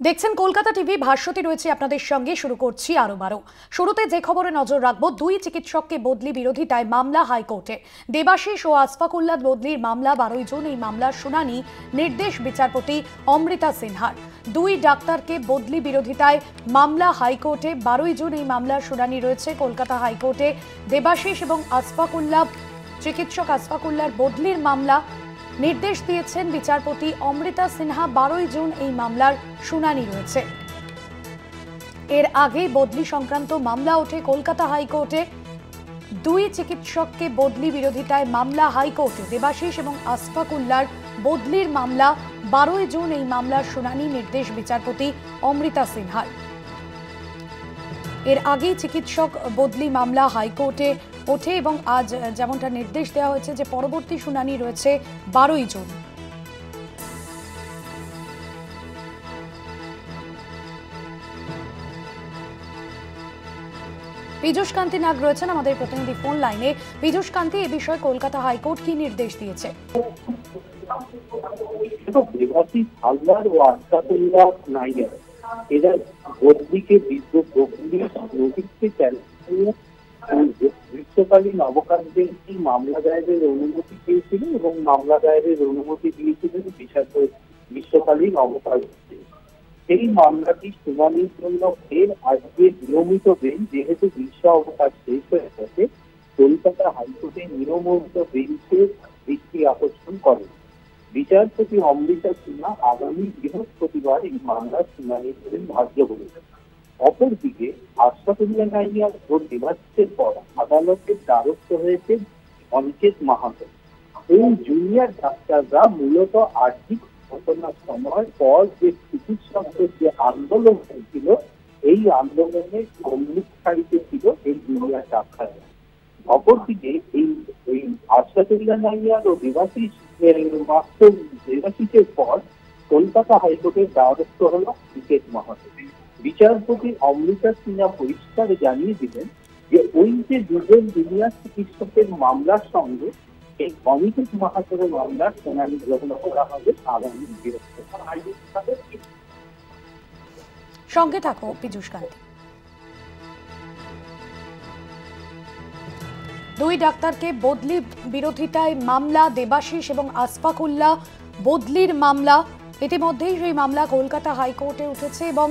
দেখছেন কলকাতা টিভি। ভাষ্যটি রয়েছে আপনাদের সঙ্গে। শুরু করছি আরো বারো। শুরুতে যে খবরে নজর রাখবো, দুই চিকিৎসককে বদলি বিরোধিতায় মামলা হাইকোর্টে। দেবাশিস ও আসফাকুল্লাহ বদলির মামলা 12 জুন। এই মামলার শুনানি নির্দেশ বিচারপতি অমৃতা সিনহার। দুই ডাক্তারকে বদলি বিরোধিতায় মামলা হাইকোর্টে 12 জুন। এই মামলার শুনানি রয়েছে কলকাতা হাইকোর্টে। দেবাশিস এবং আসফাকুল্লাহ, চিকিৎসক আসফাকুল্লাহর বদলির মামলা নির্দেশ দিয়েছেন বিচারপতি অমৃতা সিনহা। 12 জুন এই মামলার শুনানি রয়েছে। এর আগে বদলি সংক্রান্ত মামলা ওঠে কলকাতা হাইকোর্টে। দুই চিকিৎসককে বদলি বিরোধিতায় মামলা হাইকোর্টে। দেবাশিস এবং আসফাকুল্লাহর বদলির মামলা 12 জুন এই মামলার শুনানি নির্দেশ বিচারপতি অমৃতা সিনহার। এর আগেই চিকিৎসক বদলি মামলা হাইকোর্টে ওঠে এবং আজ যেমনটা নির্দেশ দেওয়া হয়েছে যে পরবর্তী শুনানি রয়েছে 12 জুন। পীযূষ কান্তি নাগ রয়েছেন আমাদের প্রতিনিধি ফোন লাইনে। পীযূষ কান্তি, এ বিষয়ে কলকাতা হাইকোর্ট কি নির্দেশ দিয়েছে? দেবাশিস হালদার ও আসফাকুল্লাহ নাইয়ার এরা বদলিকে নোটিশকে চ্যালেঞ্জ গ্রীষ্মকালীন অবকাশ বেঞ্চে মামলা দায়েরের অনুমতি পেয়েছিল এবং মামলা দায়েরের অনুমতি দিয়েছিলেন গ্রীষ্মকালীন অবকাশ বেঞ্চ। এই মামলাটি শুনানির জন্য ফের আজকে নিয়মিত বেঞ্চ, যেহেতু গ্রীষ্ম অবকাশ শেষ হয়ে গেছে, কলকাতা হাইকোর্টে নিয়মিত বেঞ্চে দৃষ্টি আকর্ষণ করে। বিচারপতি অমৃতা সিনহা আগামী বৃহস্পতিবার এই মামলার শুনানি করেন ধার্য করেছেন। অপরদিকে আসফাকুল্লাহ নাইয়ার ও দেবাশিসের পর আদালতের দ্বারস্থ হয়েছে অনিকেত মাহাতো। এই জুনিয়র ডাক্তাররা মূলত আর্থিক ঘটনার সময় পর যে চিকিৎসকদের যে আন্দোলন হয়েছিল, এই আন্দোলনে সম্মুখসারিতে ছিল এই জুনিয়র ডাক্তাররা। অপরদিকে এই আসফাকুল্লাহ নাইয়ার ও দেবাশিসের পর কলকাতা হাইকোর্টের দ্বারস্থ হল অনিকেত মাহাতো। বিচারপতি অমৃতা সিনহা পরিষ্কার জানিয়ে দিলেন যে ওই যে দুজন জুনিয়র চিকিৎসকের মামলার সঙ্গে এই অনিকেত মাহাতোর মামলার শুনানি গ্রহণ করা হবে আগামী বৃহস্পতিবার। সঙ্গে থাকো পীযূষ কান্তি। দুই ডাক্তারকে বদলি বিরোধিতায় মামলা, দেবাশিস এবং আসফাকুল্লাহ বদলির মামলা। ইতিমধ্যেই সেই মামলা কলকাতা হাইকোর্টে উঠেছে এবং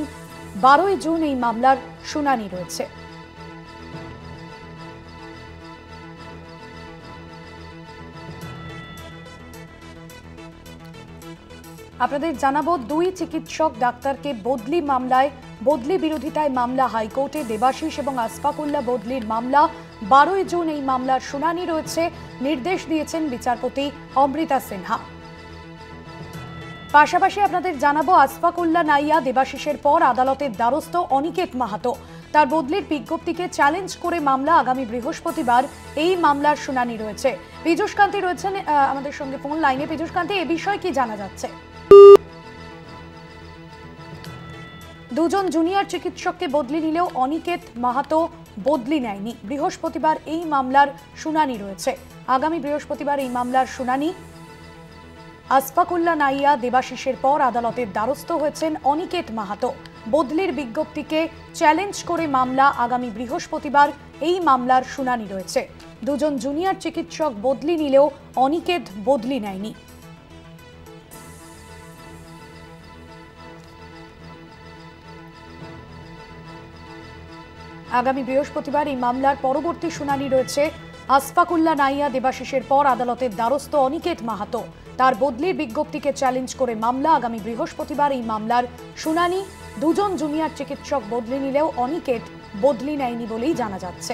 12 জুন এই মামলার শুনানি রয়েছে। আপনাদের জানাবো, দুই চিকিৎসক ডাক্তারকে বদলি মামলায় বদলি বিরোধিতায় মামলা হাইকোর্টে। দেবাশিস এবং আসফাকুল্লাহ বদলির মামলা 12 জুন এই মামলার শুনানি রয়েছে। নির্দেশ দিয়েছেন বিচারপতি অমৃতা সিনহা। পাশাপাশি আপনাদের জানাবো, আসফাকুল্লাহ নাইয়া দেবাশিসের পর আদালতের দ্বারস্থ অনিকেত মাহাতো। তার বদলির বিজ্ঞপ্তিকে চ্যালেঞ্জ করে মামলা আগামী বৃহস্পতিবার এই মামলার শুনানি রয়েছে। পীযূষ কান্তি রয়েছেন আমাদের সঙ্গে ফোন লাইনে। পীযূষ কান্তি, এ বিষয়ে কি জানা যাচ্ছে? দুজন জুনিয়র চিকিৎসককে বদলি নিলেও অনিকেত মাহাতো বদলি নেয়নি। বৃহস্পতিবার এই মামলার শুনানি রয়েছে। আগামী বৃহস্পতিবার এই মামলার শুনানি। আসফাকুল্লাহ নাইয়া দেবাশিসের পর আদালতের দ্বারস্থ হয়েছেন অনিকেত মাহাতো। বদলির বিজ্ঞপ্তিকে চ্যালেঞ্জ করে মামলা আগামী বৃহস্পতিবার এই মামলার শুনানি রয়েছে। দুজন জুনিয়র চিকিৎসক বদলি নিলেও অনিকেত বদলি নেয়নি। আগামী বৃহস্পতিবার এই মামলার পরবর্তী শুনানি রয়েছে। আসফাকুল্লাহ নাইয়া দেবাশিসের পর আদালতের দ্বারস্থ অনিকেত মাহাতো। তার বদলির বিজ্ঞপ্তিকে চ্যালেঞ্জ করে মামলা আগামী বৃহস্পতিবার এই মামলার শুনানি। দুজন জুনিয়র চিকিৎসক বদলি নিলেও অনিকেত বদলি নেয়নি বলেই জানা যাচ্ছে।